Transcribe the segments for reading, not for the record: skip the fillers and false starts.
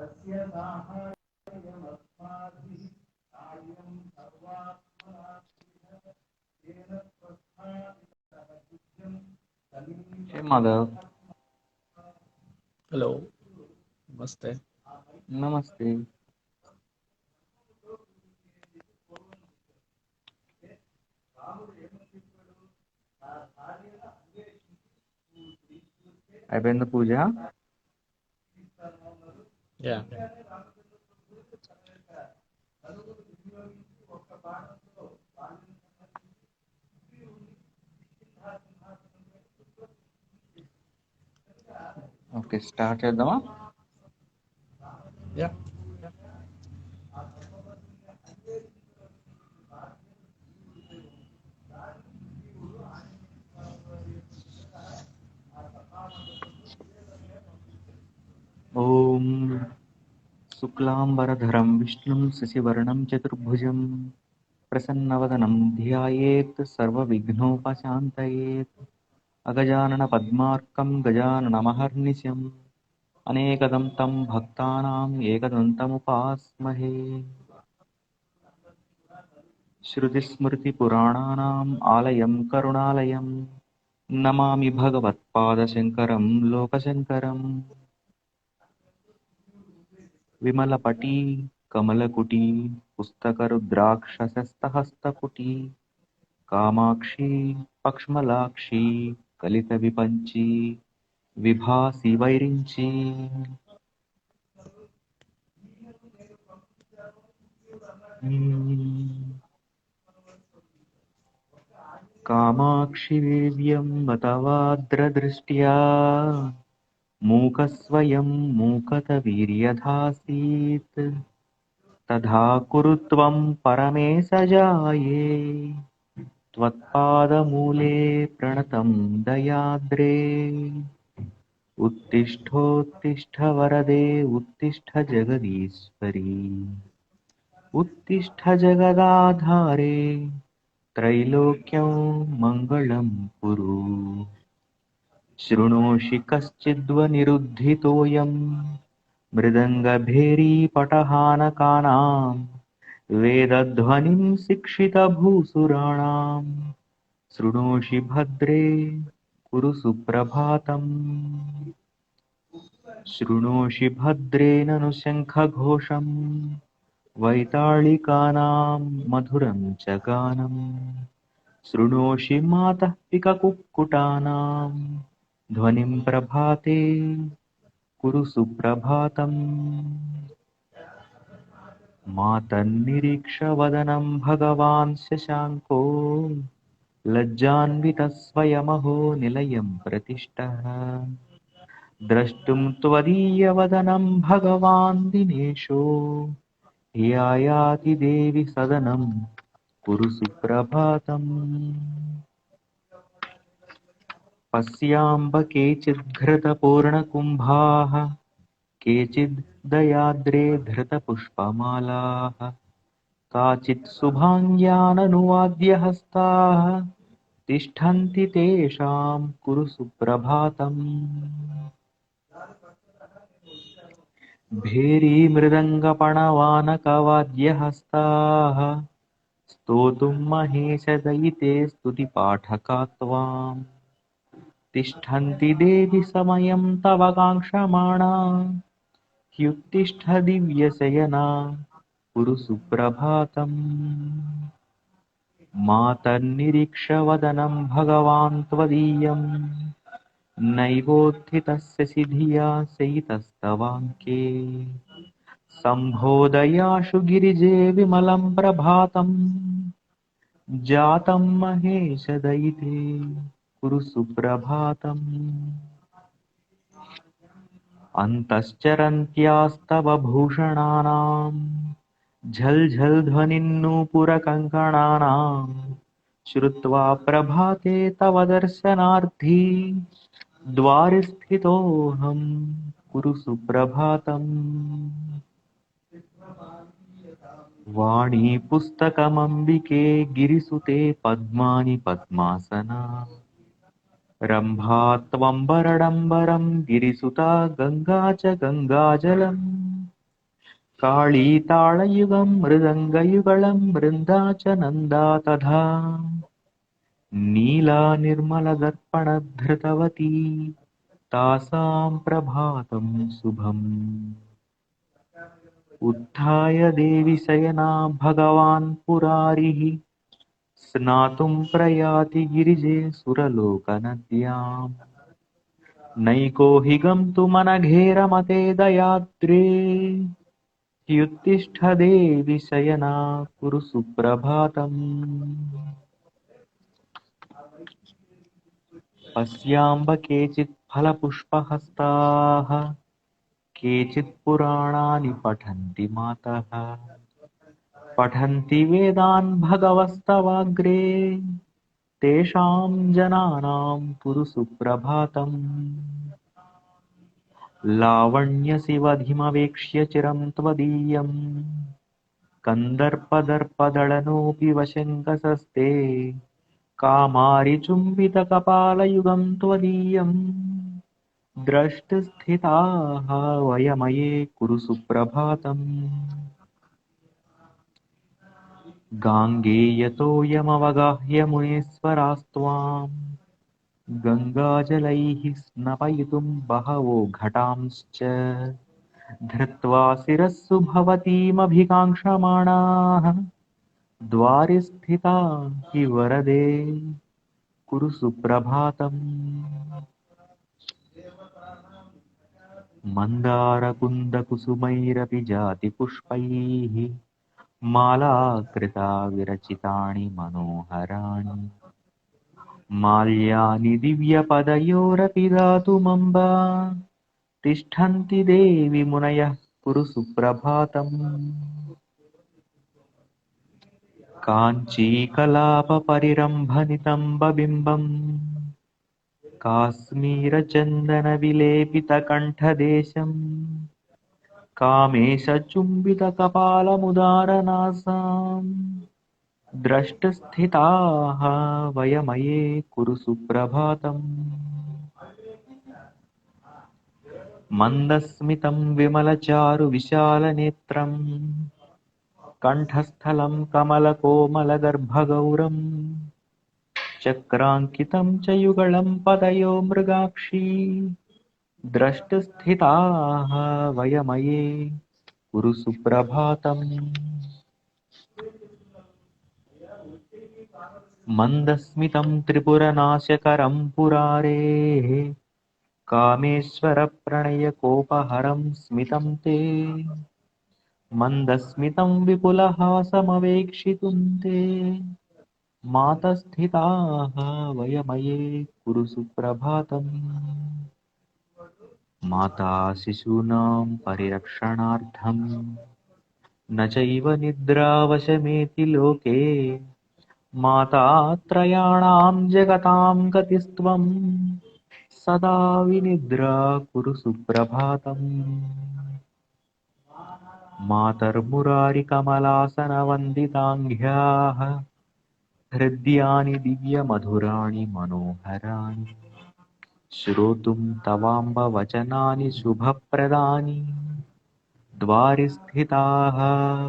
Hey Madhav, hello, नमस्ते। namaste. అయిపోయిందా పూజ? Yeah okay, start చేద్దామా? యా ఓం శుక్లాంబరధరం విష్ణుం శశివర్ణం చతుర్భుజం ప్రసన్నవదనం ధ్యాయేత్ సర్వవిఘ్నోపశాంతయేత్. అగజానన పద్మార్కం గజాననమహర్నిశం అనేకదం తం భక్తానాం ఏకదంతముపాస్మహే. श्रुतिस्मृतिपुराणानाम् आलयं करुणालयं नमामि भगवत्पादशङ्करं लोकशङ्करम्. विमलपटी कमलकुटी पुस्तकरुद्राक्षसस्तहस्तपुटी कामाक्षी पक्ष्मलाक्षी कलितविपञ्ची विभासि वैरिञ्ची. कामाक्षि वेव्यं मतवाद्रदृष्ट्या मूकस्वयं मूकतवीर्यधासीत् तथा कुरु त्वं परमेशजाये. त्वत्पादमूले प्रणतं दयाद्रे उत्तिष्ठोत्तिष्ठ वरदे उत्तिष्ठ जगदीश्वरी. उत्तिष्ठ जगदाधारे त्रैलोक्यं मङ्गलं कुरु. शृणोषि कश्चिद्वनिरुद्धितोऽयं मृदङ्गभेरीपटहानकानां वेदध्वनिं शिक्षितभूसुराणां. शृणोषि भद्रे कुरु सुप्रभातम्. शृणोषि भद्रे ननु शङ्खघोषं वैताళिकानां मधुरं च गानम्. शृणोषि मातः पिककुक्कुटानां ध्वनिं प्रभाते कुरु सुप्रभातम्. मातन्निरीक्ष्य भगवान् शशाङ्को लज्जान्वितः स्वयमहो निलयं प्रतिष्ठः. द्रष्टुं त्वदीयवदनं भगवान् दिनेशो ह्यायाति देवि सदनं कुरु सुप्रभातम्. पश्याम्ब केचिद्घृतपूर्णकुम्भाः केचिद् दयाद्रे धृतपुष्पमालाः काचित् शुभाङ्ग्याननुवाद्यहस्ताः तिष्ठन्ति तेषां कुरु सुप्रभातम्. भेरीमृदङ्गपणवानकवाद्यहस्ताः स्तोतुं महेशदयिते स्तुतिपाठका त्वाम्. तिष्ठन्ति देवि समयं तव काङ्क्षमाणा ह्युत्तिष्ठ दिव्यशयना कुरु सुप्रभातम्. मातर्निरीक्ष्य वदनं भगवान् त्वदीयं नैवोत्थितस्य धिया शयितस्तवाङ्के. सम्बोधयाशु गिरिजे विमलं प्रभातम् जातं महेशदयिते कुरु सुप्रभातम्. अन्तश्चरन्त्यास्तव भूषणानां झल्झल् ध्वनिन्नूपुरकङ्कणानां श्रुत्वा प्रभाते तव दर्शनार्थी द्वारे स्थितोऽहं कुरु सुप्रभातम्. वाणी पुस्तकमम्बिके गिरिसुते पद्मानि पद्मासना रम्भा त्वम्बरडम्बरं गिरिसुता गङ्गा च गङ्गाजलम्. काळीताळयुगं मृदङ्गयुगलं वृन्दा च नन्दा तथा नीला निर्मलदर्पणधृतवती तासां प्रभातं शुभम् उत्थाय देवि शयना भगवान् पुरारिः स्नातुं प्रयाति गिरिजे सुरलोकनद्याम् नैको हि गन्तुमनघेरमते दयाद्रे ह्युत्तिष्ठ देवि शयना कुरु सुप्रभातम् पश्याम्ब केचित् फलपुष्पहस्ताः केचित् पुराणानि पठन्ति मातः पठन्ति वेदान् भगवस्तवाग्रे तेषां जनानां कुरु सुप्रभातम् लावण्यशिवधिमवेक्ष्य चिरं त्वदीयम् कन्दर्पदर्पदळनोऽपि वशङ्कसस्ते कामारिचुम्बितकपालयुगं त्वदीयम् द्रष्टुस्थिताः वयमये कुरु सुप्रभातम् गाङ्गेयतोयमवगाह्य मुनीश्वरास्त्वाम् गङ्गाजलैः स्नपयितुं बहवो घटांश्च धृत्वा शिरस्सु भवतीमभिकाङ्क्षमाणाः द्वारि स्थिता हि वरदे कुरु सुप्रभातम् मन्दारकुन्दकुसुमैरपि जातिपुष्पैः मालाकृता विरचितानि मनोहराणि माल्यानि दिव्यपदयोरपि दातुमम्बा तिष्ठन्ति देवि मुनयः कुरु सुप्रभातम् काञ्चीकलापपरिरम्भनितम्बबिम्बम् काश्मीरचन्दनविलेपितकण्ठदेशम् कामेशचुम्बितकपालमुदारनासाम् द्रष्टुस्थिताः वयमये कुरु सुप्रभातम् मन्दस्मितं विमलचारुविशालनेत्रम् कण्ठस्थलं कमलकोमलगर्भगौरम् चक्राङ्कितं च युगलं पदयो मृगाक्षी द्रष्टुस्थिताः वयमये कुरु सुप्रभातम् मन्दस्मितं त्रिपुरनाशकरं पुरारेः कामेश्वरप्रणयकोपहरं स्मितं ते मन्दस्मितं विपुलहासमवेक्षितुं ते मातस्थिताः वयमये कुरु सुप्रभातम् माता शिशूनां परिरक्षणार्थं न चैव निद्रावशमेति लोके माता त्रयाणां जगतां गतिस्त्वं सदा विनिद्रा कुरु सुप्रभातम् मातर्मुरारिकमलासनवन्दिताङ्घ्याः हृद्यानि दिव्यमधुराणि मनोहराणि श्रोतुं तवाम्बवचनानि शुभप्रदानि द्वारि स्थिताः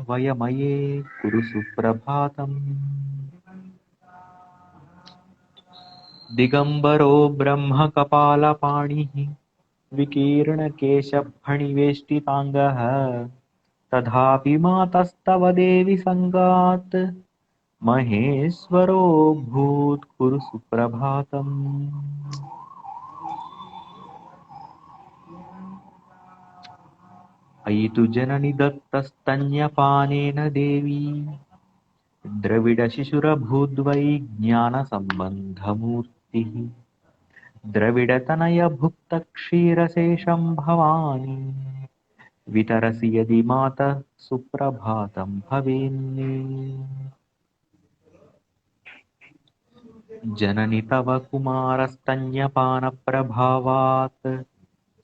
वयमये कुरु सुप्रभातम् दिगम्बरो ब्रह्मकपालपाणिः विकीर्णकेशफणिवेष्टिताङ्गः तथापि मातस्तव देवि सङ्गात् महेश्वरो भूत् कुरु सुप्रभातम् अयि तु जननि दत्तस्तन्यपानेन देवी द्रविडशिशुरभूद्वै ज्ञानसम्बन्धमूर्तिः द्रविडतनयभुक्तक्षीरशेषं भवानी वितरसि यदि मातः सुप्रभातं भवेन्मे जननि तव कुमारस्तन्यपानप्रभावात्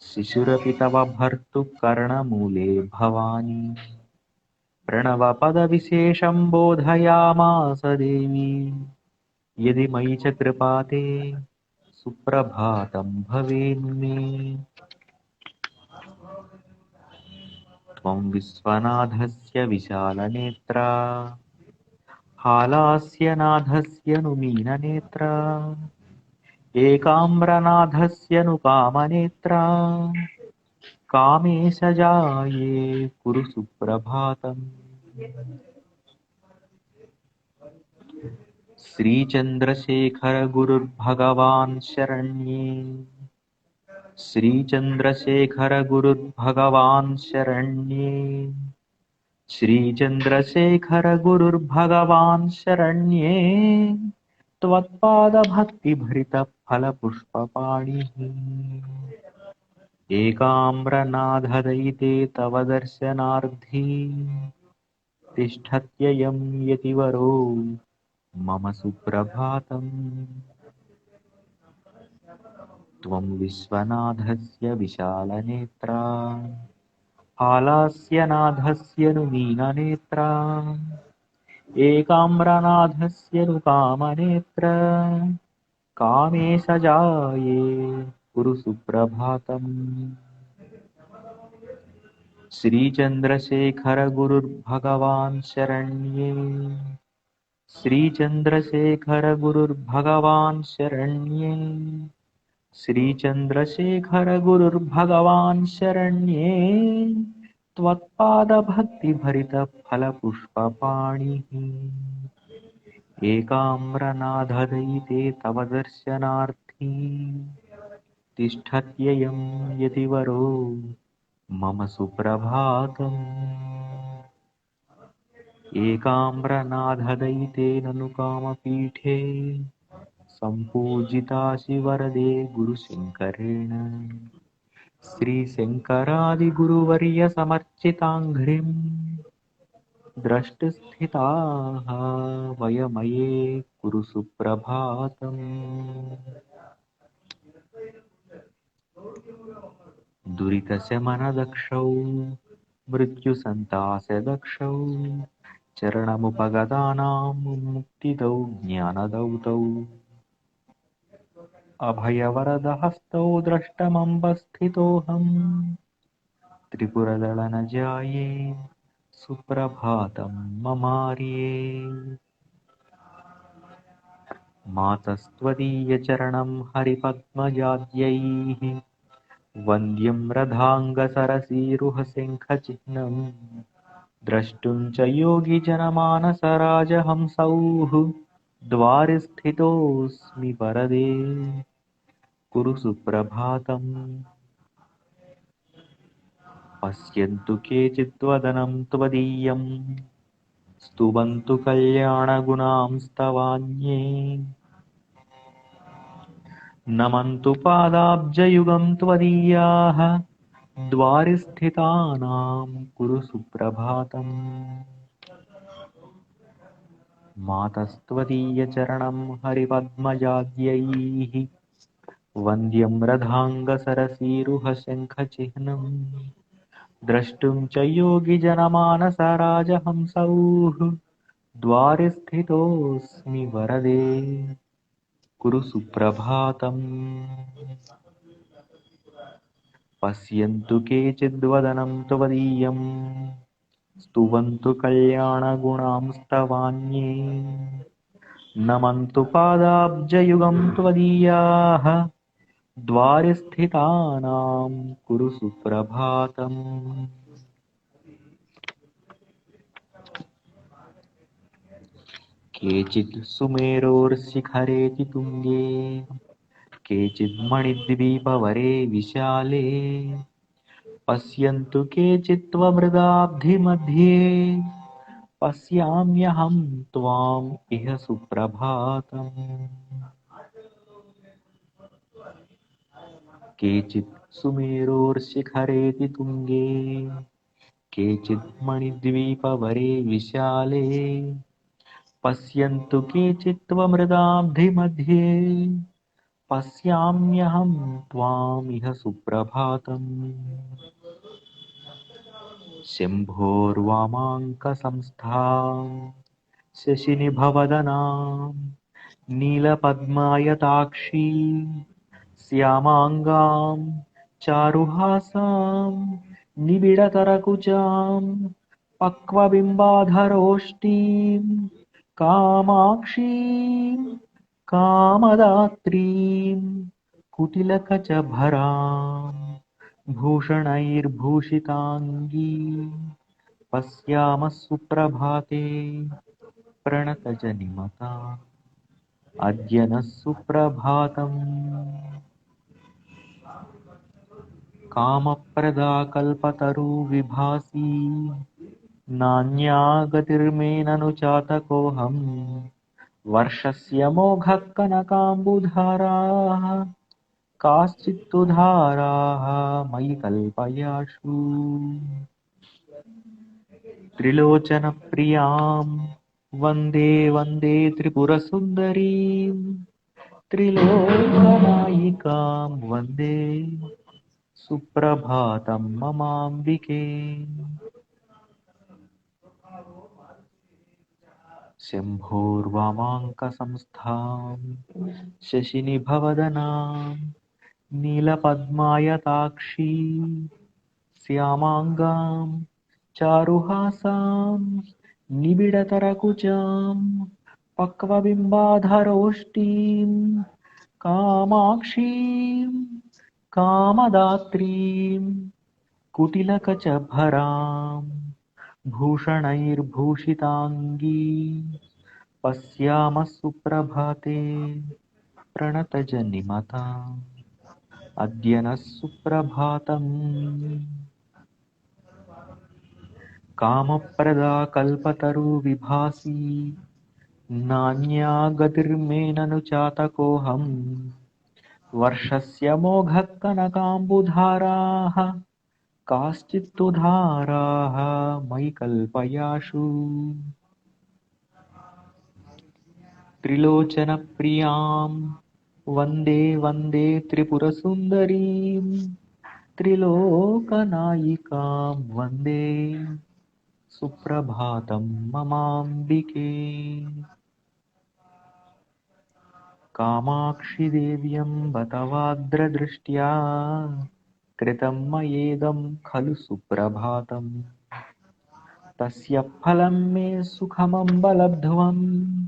शिशुरपि तव भर्तुकर्णमूले भवानी प्रणवपदविशेषं बोधयामास देवी यदि मयि च कृपाते सुप्रभातं भवेन्मे त्वं विश्वनाथस्य विशालनेत्रा हालास्य नाथस्य नु मीननेत्रा एकाम्रनाथस्य नु कामनेत्रा कामेशजाये कुरु सुप्रभातम्। श्रीचन्द्रशेखर गुरुर्भगवान् शरण्ये श्रीचन्द्रशेखर गुरुर्भगवान् शरण्ये श्रीचन्द्रशेखर गुरुर्भगवान् शरण्ये त्वत्पादभक्तिभरितफलपुष्पपाणिः एकाम्रनाथदयिते तव दर्शनार्थी तिष्ठत्ययं यतिवरो मम सुप्रभातम्। त्वं विश्वनाथस्य विशालनेत्रा हालास्य नाथस्य नु मीननेत्रा एकाम्रनाथस्य नु कामनेत्र कामेशजाये कुरु सुप्रभातम्। श्रीचन्द्रशेखर गुरुर्भगवान् शरण्ये श्रीचन्द्रशेखर गुरुर्भगवान् शरण्ये श्रीचन्द्रशेखर गुरुर्भगवान् शरण्ये त्वत्पादभक्तिभरितफलपुष्पपाणिः एकाम्रनाथदयिते तव दर्शनार्थी तिष्ठत्ययं यतिवरो मम सुप्रभातम्। एकाम्रनाथदयिते ननु कामपीठे सम्पूजिता शिवरदे गुरुशङ्करेण श्रीशङ्करादिगुरुवर्यसमर्चिताङ्घ्रिं द्रष्टुस्थिताः वयमये कुरु सुप्रभातम्। दुरितशमनदक्षौ मृत्युसन्तासदक्षौ चरणमुपगतानां मुक्तिदौ ज्ञानदौ तौ अभयवरदहस्तौ द्रष्टमम्बस्थितोऽहम् त्रिपुरदलनजाये सुप्रभातं ममार्ये। मातस्त्वदीयचरणं हरिपद्मजाद्यैः वन्द्यं रथाङ्गसरसीरुहशङ्खचिह्नम् द्रष्टुं च योगिजनमानसराजहंसौः द्वारे स्थितोऽस्मि वरदे कुरु सुप्रभातम्। पश्यन्तु केचिद्वदनं त्वदीयं स्तुवन्तु कल्याणगुणांस्तवान्ये नमन्तु पादाब्जयुगं त्वदीयाः द्वारे स्थितानां कुरु सुप्रभातम्। मातस्त्वदीयचरणं हरिपद्मजाद्यैः वन्द्यं रथाङ्गसरसीरुहशङ्खचिह्नम् द्रष्टुं च योगिजनमानसराजहंसौः द्वारे स्थितोऽस्मि वरदे कुरु सुप्रभातम्। पश्यन्तु केचिद्वदनं त्वदीयं स्तुवन्तु कल्याणगुणांस्तवान्ये नमन्तु पादाब्जयुगं त्वदीयाः द्वारे स्थितानां कुरु सुप्रभातम्। केचित् सुमेरोर्शिखरेति तुङ्गे केचिन्मणिद्वीपवरे विशाले पश्यन्तु केचित्त्वमृगाब्धिमध्ये पश्याम्यहं त्वाम् इह सुप्रभातम्। केचित् सुमेरोर्शिखरेति तुङ्गे केचिन्मणिद्वीपवरे विशाले पश्यन्तु केचित्त्वमृगाब्धिमध्ये पश्याम्यहं त्वामिह सुप्रभातम्। शम्भोर्वामाङ्कसंस्थां शशिनिभवदनां नीलपद्मायताक्षी श्यामाङ्गां चारुहासां निबिडतरकुचाम् पक्वबिम्बाधरोष्टीम् कामाक्षीम् कामदात्रीम् कुटिलकचभराम् भूषणैर्भूषिताङ्गीम् पश्यामः सुप्रभाते प्रणतजनिमता अद्य नः सुप्रभातम्। कामप्रदा कल्पतरुविभासी नान्या गतिर्मे ननु चातकोऽहम् वर्षस्य मोघः कनकाम्बुधाराः काश्चित्तु धाराः मयि कल्पयाशु। त्रिलोचनप्रियां वन्दे वन्दे त्रिपुरसुन्दरीं त्रिलोकनायिकां वन्दे सुप्रभातं ममाम्बिके। शम्भोर्वामाङ्कसंस्थां शशिनिभवदनां नीलपद्मायताक्षी श्यामाङ्गां चारुहासां निबिडतरकुचां पक्वबिम्बाधरोष्टीं कामाक्षीं कामदात्रीं कुटिलकचभरां भूषणैर्भूषिताङ्गी पश्यामः सुप्रभाते प्रणतजनिमता अद्य नः सुप्रभातम्। कामप्रदा कल्पतरुविभासी नान्या गतिर्मे ननु चातकोऽहम् वर्षस्य मोघः कनकाम्बुधाराः काश्चित्तु धाराः मयि कल्पयाशु। त्रिलोचनप्रियां वन्दे वन्दे त्रिपुरसुन्दरीं त्रिलोकनायिकां वन्दे सुप्रभातं ममाम्बिके। कामाक्षि देव्यं बतवाद्रदृष्ट्या कृतं मयेदं खलु सुप्रभातम् तस्य फलं मे सुखमम्बलब्ध्वम्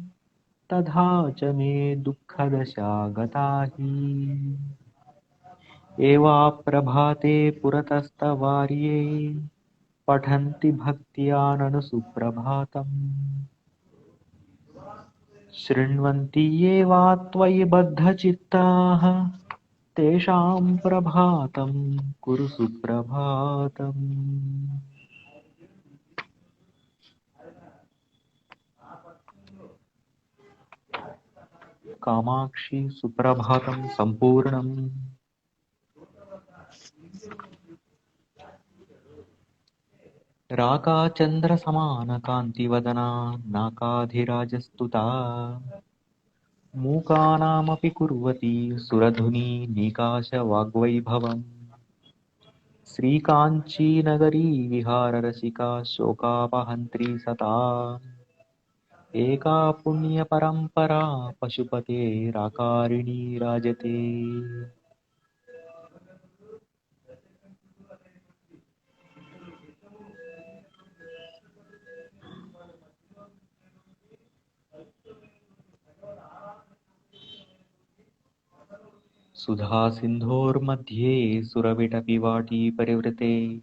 तथा च मे दुःखदशा गता हि। एवा प्रभाते पुरतस्तवार्ये पठन्ति भक्त्या ननु सुप्रभातम् शृण्वन्ति ये वा त्वयि बद्धचित्ताः तेषां प्रभातं कुरु सुप्रभातम्। कामाक्षी सुप्रभातं सम्पूर्णम्। राकाचन्द्रसमानकान्तिवदना नाकाधिराजस्तुता मूकानामपि कुर्वती सुरधुनी निकाशवाग्वैभवम्। श्रीकाञ्चीनगरी विहाररसिका शोकापहन्त्री सता एका पुण्यपरम्परा पशुपतेराकारिणी राजते। सुधा सिन्धोर्मध्ये सुरविटपिवाटी परिवृते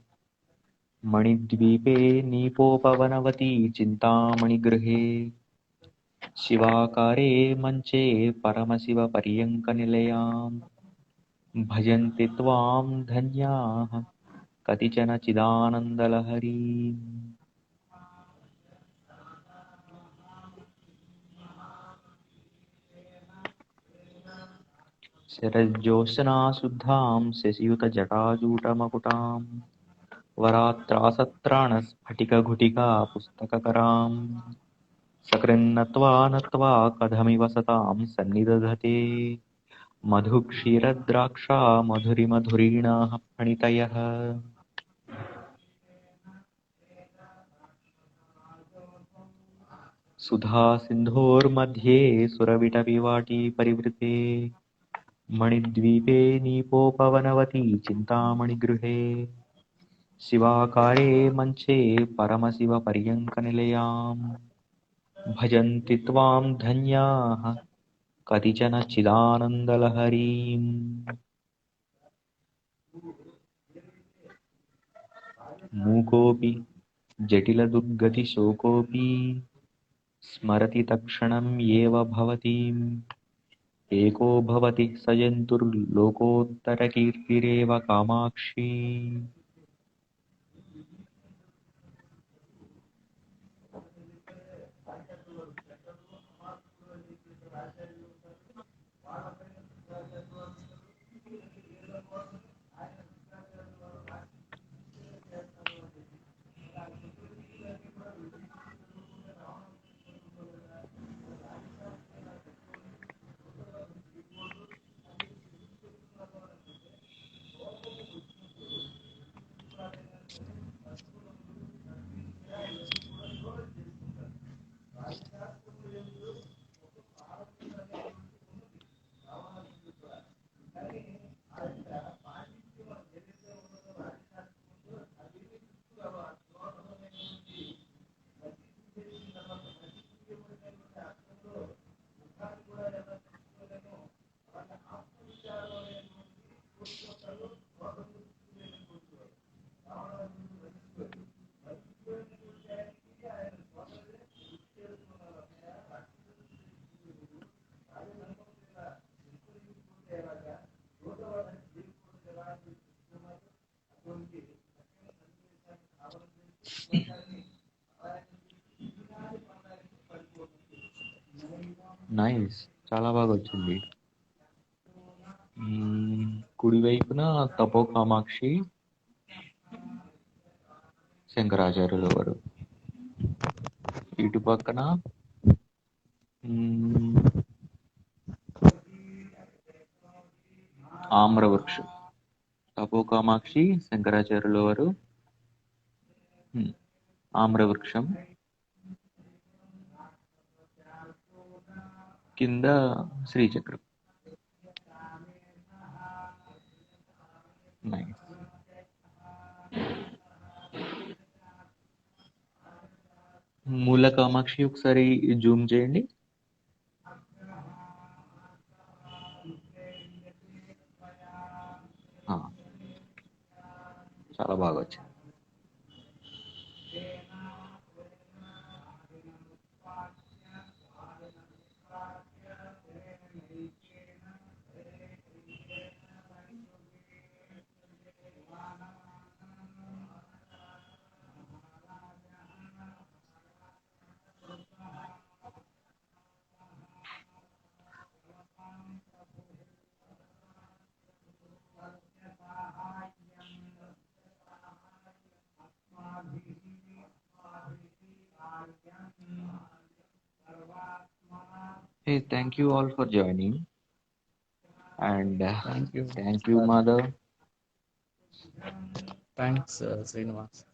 मणिद्वीपे नीपोपवनवती चिन्तामणिगृहे शिवाकारे मञ्चे परमशिवपर्यङ्कनिलयाम् भजन्ति त्वां धन्याः कतिचन चिदानन्दलहरीम्। शरज्योत्स्ना शुद्धां शशियुतजटाजूटमकुटां वरात्रासत्राणस्फटिकघुटिका पुस्तककरां सकृन्नत्वा नत्वा कथमिव सतां सन्निदधते मधुक्षीरद्राक्षा मधुरिमधुरीणाः फणितयः। सुधा सिन्धोर्मध्ये सुरविटपिवाटी परिवृते मणिद्वीपे नीपोपवनवती चिन्तामणिगृहे शिवाकारे मंचे परमशिवपर्यङ्कनिलयाम् भजन्ति त्वां धन्याः कतिचन चिदानन्दलहरीम् मूकोऽपि जटिलदुर्गतिशोकोऽपि स्मरति तत्क्षणम् एव भवतीम् एको भवति स जन्तुर्लोकोत्तरकीर्तिरेव कामाक्षी నైస్, చాలా బాగా వచ్చింది. కుడి వైపున తపో కామాక్షి శంకరాచార్యుల వారు, ఇటు పక్కన ఆమ్రవృక్షం. తపో కామాక్షి శంకరాచార్యుల వారు, ఆమ్రవృక్షం కింద శ్రీచక్రం. నైస్. మూల కామాక్షి ఒకసారి జూమ్ చేయండి. చాలా బాగా వచ్చింది. Hey, thank you all for joining. And Thank you. Thank you, Mother. Thanks, Srinivas.